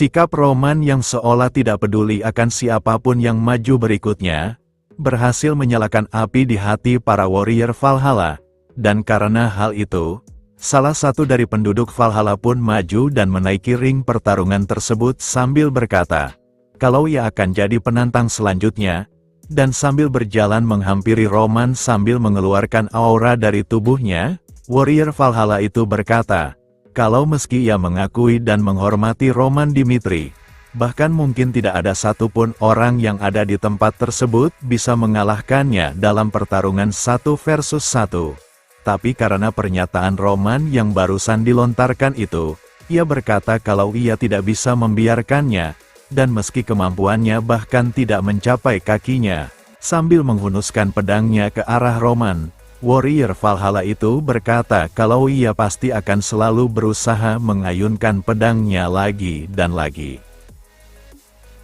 Sikap Roman yang seolah tidak peduli akan siapapun yang maju berikutnya, berhasil menyalakan api di hati para warrior Valhalla, dan karena hal itu, salah satu dari penduduk Valhalla pun maju dan menaiki ring pertarungan tersebut sambil berkata, kalau ia akan jadi penantang selanjutnya, dan sambil berjalan menghampiri Roman sambil mengeluarkan aura dari tubuhnya, warrior Valhalla itu berkata, kalau meski ia mengakui dan menghormati Roman Dimitri, bahkan mungkin tidak ada satupun orang yang ada di tempat tersebut bisa mengalahkannya dalam pertarungan 1 versus 1. Tapi karena pernyataan Roman yang barusan dilontarkan itu, ia berkata kalau ia tidak bisa membiarkannya, dan meski kemampuannya bahkan tidak mencapai kakinya, sambil menghunuskan pedangnya ke arah Roman, warrior Valhalla itu berkata kalau ia pasti akan selalu berusaha mengayunkan pedangnya lagi dan lagi.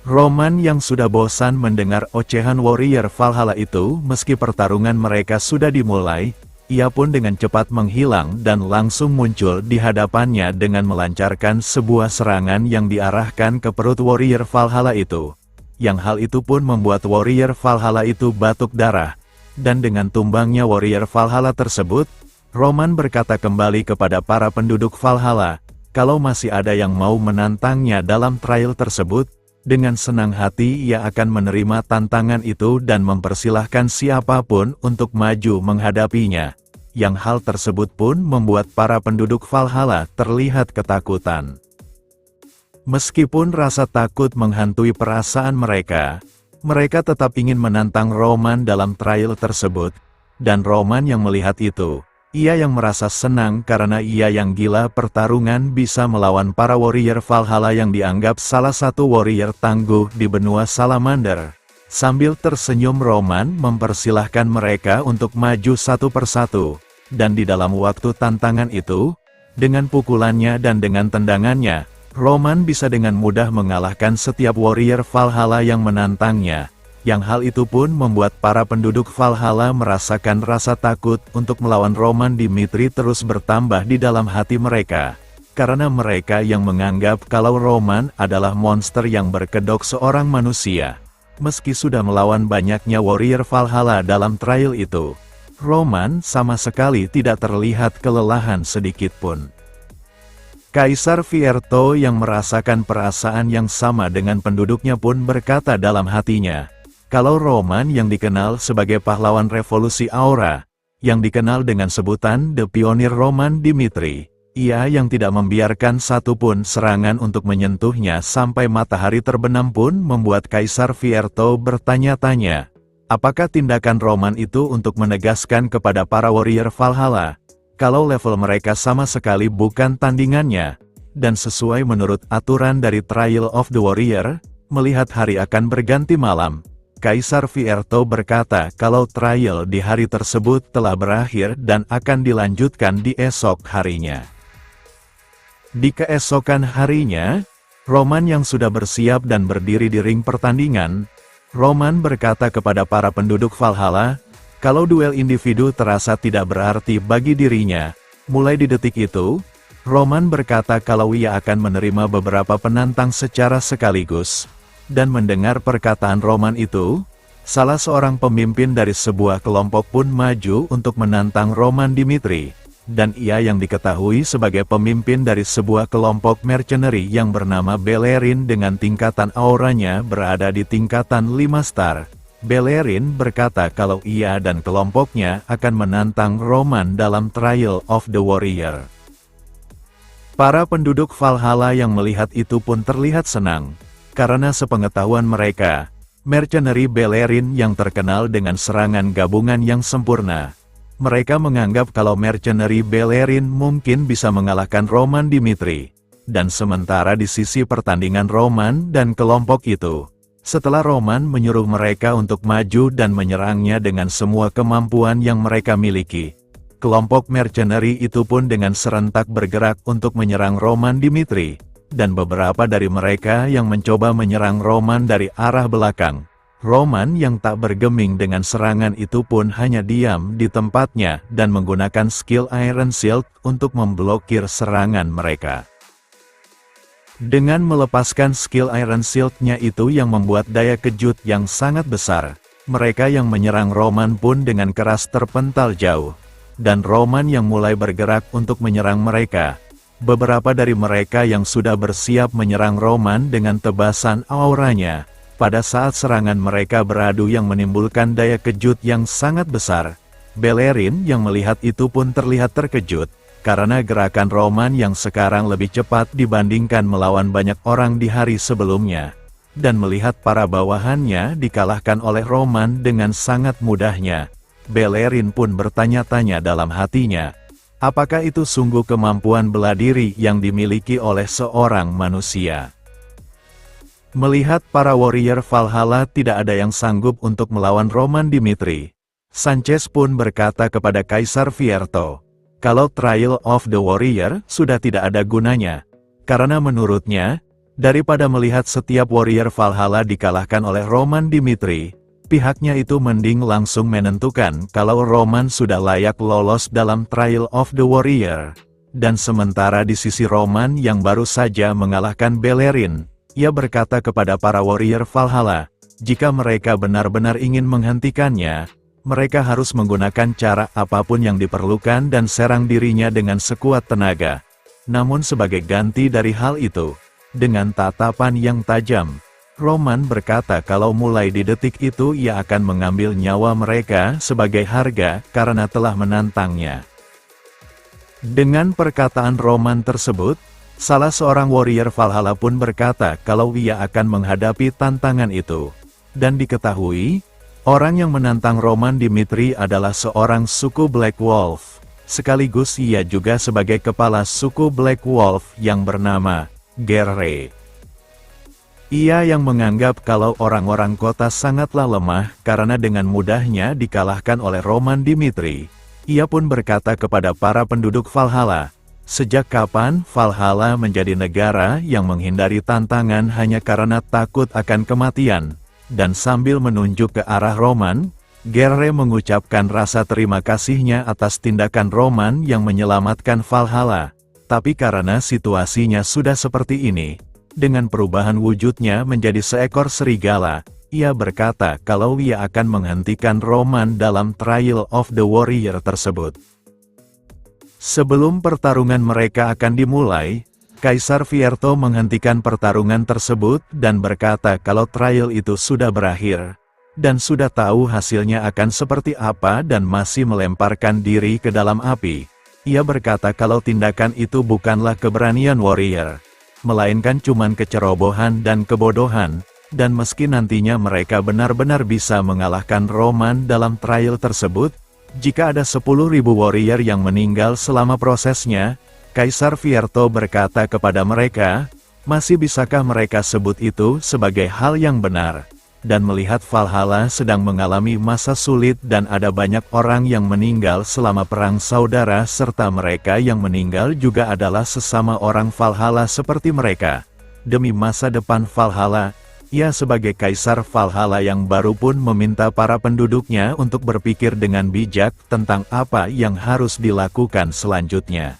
Roman yang sudah bosan mendengar ocehan warrior Valhalla itu meski pertarungan mereka sudah dimulai, ia pun dengan cepat menghilang dan langsung muncul di hadapannya dengan melancarkan sebuah serangan yang diarahkan ke perut warrior Valhalla itu. Yang hal itu pun membuat warrior Valhalla itu batuk darah. Dan dengan tumbangnya warrior Valhalla tersebut, Roman berkata kembali kepada para penduduk Valhalla, kalau masih ada yang mau menantangnya dalam trial tersebut, dengan senang hati ia akan menerima tantangan itu dan mempersilahkan siapapun untuk maju menghadapinya. Yang hal tersebut pun membuat para penduduk Valhalla terlihat ketakutan. Meskipun rasa takut menghantui perasaan mereka tetap ingin menantang Roman dalam trial tersebut, dan Roman yang melihat itu, ia yang merasa senang karena ia yang gila pertarungan bisa melawan para warrior Valhalla yang dianggap salah satu warrior tangguh di benua Salamander. Sambil tersenyum Roman mempersilahkan mereka untuk maju satu persatu, dan di dalam waktu tantangan itu, dengan pukulannya dan dengan tendangannya, Roman bisa dengan mudah mengalahkan setiap warrior Valhalla yang menantangnya, yang hal itu pun membuat para penduduk Valhalla merasakan rasa takut untuk melawan Roman Dimitri terus bertambah di dalam hati mereka, karena mereka yang menganggap kalau Roman adalah monster yang berkedok seorang manusia. Meski sudah melawan banyaknya warrior Valhalla dalam trial itu, Roman sama sekali tidak terlihat kelelahan sedikitpun. Kaisar Fierto yang merasakan perasaan yang sama dengan penduduknya pun berkata dalam hatinya, kalau Roman yang dikenal sebagai pahlawan revolusi aura, yang dikenal dengan sebutan The Pioneer Roman Dimitri, ia yang tidak membiarkan satupun serangan untuk menyentuhnya sampai matahari terbenam pun membuat Kaisar Fierto bertanya-tanya, apakah tindakan Roman itu untuk menegaskan kepada para warrior Valhalla, kalau level mereka sama sekali bukan tandingannya, dan sesuai menurut aturan dari Trial of the Warrior, melihat hari akan berganti malam, Kaisar Fierto berkata kalau trial di hari tersebut telah berakhir dan akan dilanjutkan di esok harinya. Di keesokan harinya, Roman yang sudah bersiap dan berdiri di ring pertandingan, Roman berkata kepada para penduduk Valhalla, kalau duel individu terasa tidak berarti bagi dirinya, mulai di detik itu, Roman berkata kalau ia akan menerima beberapa penantang secara sekaligus. Dan mendengar perkataan Roman itu, salah seorang pemimpin dari sebuah kelompok pun maju untuk menantang Roman Dimitri. Dan ia yang diketahui sebagai pemimpin dari sebuah kelompok mercenary yang bernama Bellerin dengan tingkatan auranya berada di tingkatan 5 star. Bellerin berkata kalau ia dan kelompoknya akan menantang Roman dalam Trial of the Warrior. Para penduduk Valhalla yang melihat itu pun terlihat senang, karena sepengetahuan mereka, mercenary Bellerin yang terkenal dengan serangan gabungan yang sempurna. Mereka menganggap kalau mercenary Bellerin mungkin bisa mengalahkan Roman Dimitri, dan sementara di sisi pertandingan Roman dan kelompok itu, setelah Roman menyuruh mereka untuk maju dan menyerangnya dengan semua kemampuan yang mereka miliki, kelompok mercenary itu pun dengan serentak bergerak untuk menyerang Roman Dimitri, dan beberapa dari mereka yang mencoba menyerang Roman dari arah belakang. Roman yang tak bergeming dengan serangan itu pun hanya diam di tempatnya dan menggunakan skill Iron Shield untuk memblokir serangan mereka. Dengan melepaskan skill Iron Shield-nya itu yang membuat daya kejut yang sangat besar, mereka yang menyerang Roman pun dengan keras terpental jauh. Dan Roman yang mulai bergerak untuk menyerang mereka. Beberapa dari mereka yang sudah bersiap menyerang Roman dengan tebasan auranya. Pada saat serangan mereka beradu yang menimbulkan daya kejut yang sangat besar. Bellerin yang melihat itu pun terlihat terkejut. Karena gerakan Roman yang sekarang lebih cepat dibandingkan melawan banyak orang di hari sebelumnya. Dan melihat para bawahannya dikalahkan oleh Roman dengan sangat mudahnya. Bellerin pun bertanya-tanya dalam hatinya. Apakah itu sungguh kemampuan bela diri yang dimiliki oleh seorang manusia? Melihat para warrior Valhalla tidak ada yang sanggup untuk melawan Roman Dimitri, Sanchez pun berkata kepada Kaisar Fierto, kalau Trial of the Warrior sudah tidak ada gunanya. Karena menurutnya, daripada melihat setiap warrior Valhalla dikalahkan oleh Roman Dimitri, pihaknya itu mending langsung menentukan kalau Roman sudah layak lolos dalam Trial of the Warrior. Dan sementara di sisi Roman yang baru saja mengalahkan Bellerin, ia berkata kepada para warrior Valhalla, jika mereka benar-benar ingin menghentikannya, mereka harus menggunakan cara apapun yang diperlukan dan serang dirinya dengan sekuat tenaga. Namun sebagai ganti dari hal itu, dengan tatapan yang tajam, Roman berkata kalau mulai di detik itu ia akan mengambil nyawa mereka sebagai harga karena telah menantangnya. Dengan perkataan Roman tersebut, salah seorang warrior Valhalla pun berkata kalau ia akan menghadapi tantangan itu. Dan diketahui, orang yang menantang Roman Dimitri adalah seorang suku Black Wolf. Sekaligus ia juga sebagai kepala suku Black Wolf yang bernama Gerre. Ia yang menganggap kalau orang-orang kota sangatlah lemah karena dengan mudahnya dikalahkan oleh Roman Dimitri. Ia pun berkata kepada para penduduk Valhalla, sejak kapan Valhalla menjadi negara yang menghindari tantangan hanya karena takut akan kematian? Dan sambil menunjuk ke arah Roman, Gerre mengucapkan rasa terima kasihnya atas tindakan Roman yang menyelamatkan Valhalla. Tapi karena situasinya sudah seperti ini, dengan perubahan wujudnya menjadi seekor serigala, ia berkata kalau ia akan menghentikan Roman dalam Trial of the Warrior tersebut. Sebelum pertarungan mereka akan dimulai, Kaisar Fierto menghentikan pertarungan tersebut dan berkata kalau trial itu sudah berakhir, dan sudah tahu hasilnya akan seperti apa dan masih melemparkan diri ke dalam api. Ia berkata kalau tindakan itu bukanlah keberanian warrior, melainkan cuman kecerobohan dan kebodohan, dan meski nantinya mereka benar-benar bisa mengalahkan Roman dalam trial tersebut, jika ada 10.000 warrior yang meninggal selama prosesnya, Kaisar Fierto berkata kepada mereka, masih bisakah mereka sebut itu sebagai hal yang benar? Dan melihat Valhalla sedang mengalami masa sulit dan ada banyak orang yang meninggal selama perang saudara serta mereka yang meninggal juga adalah sesama orang Valhalla seperti mereka. Demi masa depan Valhalla, ia sebagai Kaisar Valhalla yang baru pun meminta para penduduknya untuk berpikir dengan bijak tentang apa yang harus dilakukan selanjutnya.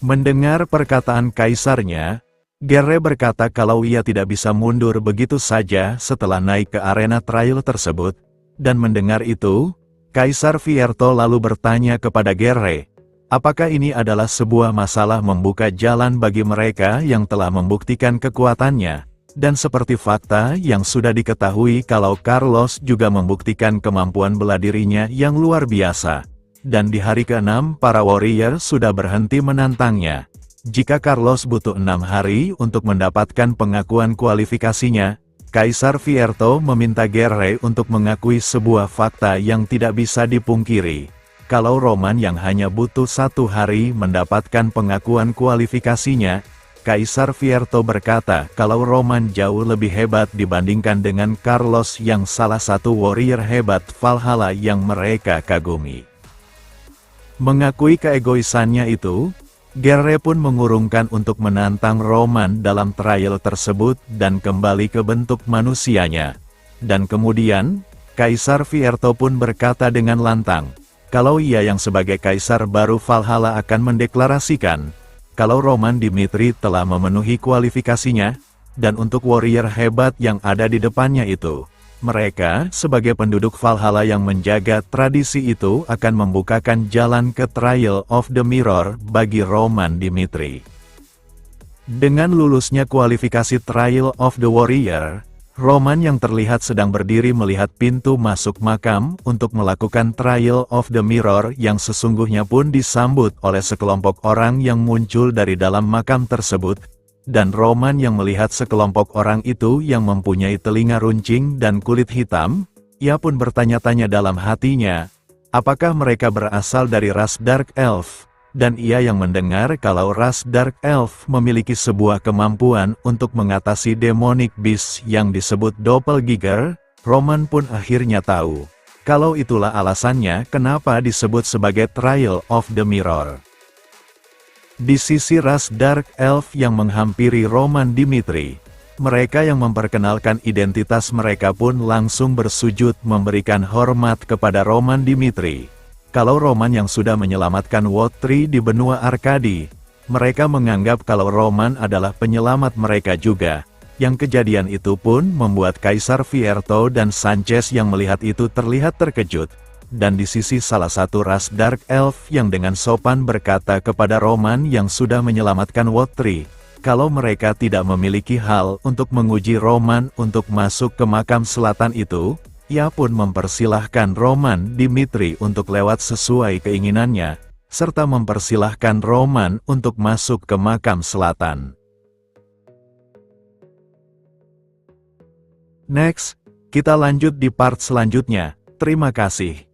Mendengar perkataan kaisarnya, Gerre berkata kalau ia tidak bisa mundur begitu saja setelah naik ke arena trial tersebut, dan mendengar itu, Kaisar Fierto lalu bertanya kepada Gerre, apakah ini adalah sebuah masalah membuka jalan bagi mereka yang telah membuktikan kekuatannya, dan seperti fakta yang sudah diketahui kalau Carlos juga membuktikan kemampuan bela dirinya yang luar biasa. Dan di hari ke-6 para warrior sudah berhenti menantangnya. Jika Carlos butuh 6 hari untuk mendapatkan pengakuan kualifikasinya, Kaisar Fierto meminta Gerre untuk mengakui sebuah fakta yang tidak bisa dipungkiri. Kalau Roman yang hanya butuh 1 hari mendapatkan pengakuan kualifikasinya, Kaisar Fierto berkata kalau Roman jauh lebih hebat dibandingkan dengan Carlos yang salah satu warrior hebat Valhalla yang mereka kagumi. Mengakui keegoisannya itu, Gerre pun mengurungkan untuk menantang Roman dalam trial tersebut dan kembali ke bentuk manusianya. Dan kemudian, Kaisar Fierto pun berkata dengan lantang, kalau ia yang sebagai Kaisar baru Valhalla akan mendeklarasikan, kalau Roman Dimitri telah memenuhi kualifikasinya, dan untuk warrior hebat yang ada di depannya itu, mereka, sebagai penduduk Valhalla yang menjaga tradisi itu akan membukakan jalan ke Trial of the Mirror bagi Roman Dimitri. Dengan lulusnya kualifikasi Trial of the Warrior, Roman yang terlihat sedang berdiri melihat pintu masuk makam untuk melakukan Trial of the Mirror yang sesungguhnya pun disambut oleh sekelompok orang yang muncul dari dalam makam tersebut, dan Roman yang melihat sekelompok orang itu yang mempunyai telinga runcing dan kulit hitam, ia pun bertanya-tanya dalam hatinya, apakah mereka berasal dari ras Dark Elf? Dan ia yang mendengar kalau ras Dark Elf memiliki sebuah kemampuan untuk mengatasi demonic beast yang disebut Doppelganger, Roman pun akhirnya tahu, kalau itulah alasannya kenapa disebut sebagai Trial of the Mirror. Di sisi ras Dark Elf yang menghampiri Roman Dimitri, mereka yang memperkenalkan identitas mereka pun langsung bersujud memberikan hormat kepada Roman Dimitri. Kalau Roman yang sudah menyelamatkan Wotri di benua Arkadi, mereka menganggap kalau Roman adalah penyelamat mereka juga. Yang kejadian itu pun membuat Kaisar Fierto dan Sanchez yang melihat itu terlihat terkejut. Dan di sisi salah satu ras Dark Elf yang dengan sopan berkata kepada Roman yang sudah menyelamatkan Wotri, kalau mereka tidak memiliki hal untuk menguji Roman untuk masuk ke makam selatan itu, ia pun mempersilahkan Roman Dimitri untuk lewat sesuai keinginannya, serta mempersilahkan Roman untuk masuk ke makam selatan. Next, kita lanjut di part selanjutnya. Terima kasih.